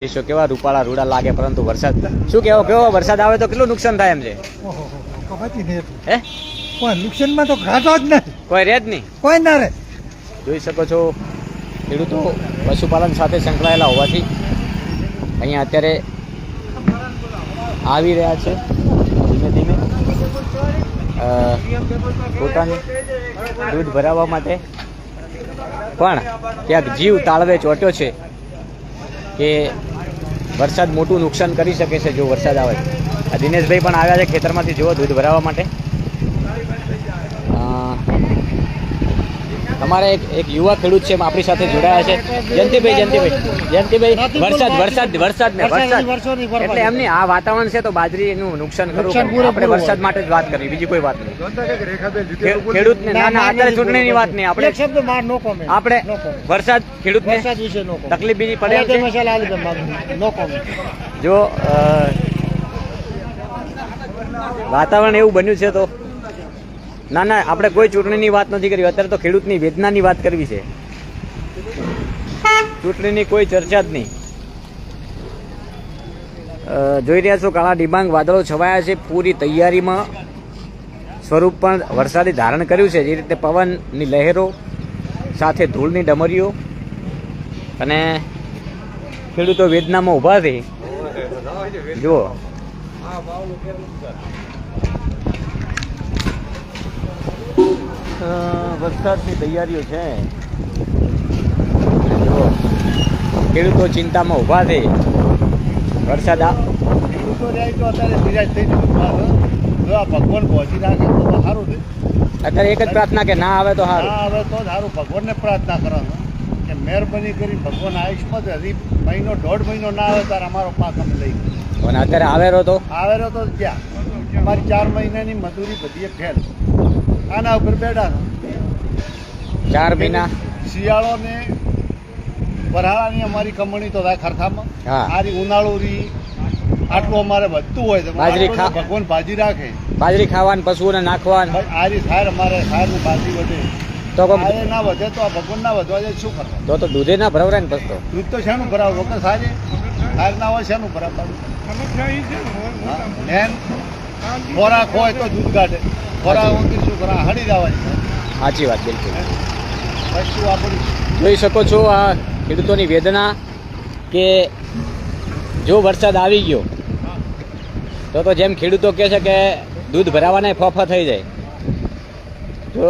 કેવા રૂપાળા રૂડા લાગે, પરંતુ વરસાદ શું કેવો વરસાદ આવે તો કેટલું નુકસાન થાય એમ છે? હે કોઈ નુકસાનમાં તો ઘાટો જ નથી, કોઈ રહે જ નહીં, કોઈ ના રહે. જોઈ શકો છો ખેડૂતો પશુપાલન સાથે સંકળાયેલા હોવાથી અહીંયા અત્યારે આવી રહ્યા છે ધીમે ધીમે પોતાની દૂધ ભરાવવા માટે, પણ ક્યાંક જીવ તાળવે ચોટ્યો છે કે વરસાદ મોટું નુકસાન કરી શકે છે જો વરસાદ આવે. આ દિનેશભાઈ પણ આવ્યા છે ખેતરમાંથી જુઓ દૂધ ભરાવવા માટે. તમારે એક યુવા ખેડૂત છે આપણી સાથે જોડાયા છે, જયંતિભાઈ વરસાદ એટલે એમની આ વાતાવરણ છે તો બાજરીનું નુકસાન કરવું, આપણે વરસાદ માટે જ વાત કરવી, બીજી કોઈ વાત નહીં. ખેડૂતને ના અત્યારે ચૂંટણીની વાત નહીં, આપણે વરસાદ ખેડૂતને તકલીફ બીજી પડે જો વાતાવરણ એવું બન્યું છે તો ના આપણે કોઈ ચૂંટણીની વાત નથી કરી, અત્યારે તો ખેડૂતની વેદનાની વાત કરવી છે. ચૂંટણીની કોઈ ચર્ચા જ નહીં. જોઈ રહ્યા છો કાળા ડિબાંગ વાદળો છવાયા છે, પૂરી તૈયારીમાં સ્વરૂપ પણ વરસાદી ધારણ કર્યું છે. જે રીતે પવનની લહેરો સાથે ધૂળની ડમરીઓ અને ખેડૂતો વેદનામાં ઊભા છે. જુઓ વરસાદની તૈયારીઓ છે, જુઓ ખેડૂતો ચિંતામાં ઊભા છે. વરસાદ ભગવાન પહોંચી નાખે તો સારું છે. અત્યારે એક જ પ્રાર્થના કે ના આવે તો સારું, આવે તો સારું. ભગવાનને પ્રાર્થના કરવાનું કે મહેરબાની કરી ભગવાન આયુષ્માં હજી મહિનો દોઢ મહિનો ના આવે ત્યારે અમારો પાક અમે લઈ ગયો. અને અત્યારે આવેરો તો ક્યાં અમારી 4 મહિનાની મજૂરી બધી ફેલ આના ઉપર બેઠા. 4 મહિના શિયાળો ને વરાળાની અમારી કમણી તો ખરખામાં આરી ઉનાળુ રી આટલું અમારે વધતું હોય તો ભગવાન ભાજી રાખે. બાજરી ખાવાનું, પશુઓને નાખવાનું, આરી સાર અમારે સારનું બાજી વધે તો ના વધે તો આ ભગવાન ના વધવા જાય શું કરે? તો દૂધે ના ભરાવરાય ને પસ્તો દૂધ તો શાનું ભરાવ વગર સાર ના હોય શાનું ભરાવવાનું? ખોરાક હોય તો દૂધ કાઢે, ખોરાક વગર શું કરે? હળી જવાની. સાચી વાત, બિલકુલ. વસ્તુ આપણી જોઈ શકો છો આ ખેડૂતોની વેદના કે જો વરસાદ આવી ગયો તો જેમ ખેડૂતો કહે છે કે દૂધ ભરાવાના ફોફા થઈ જાય. જો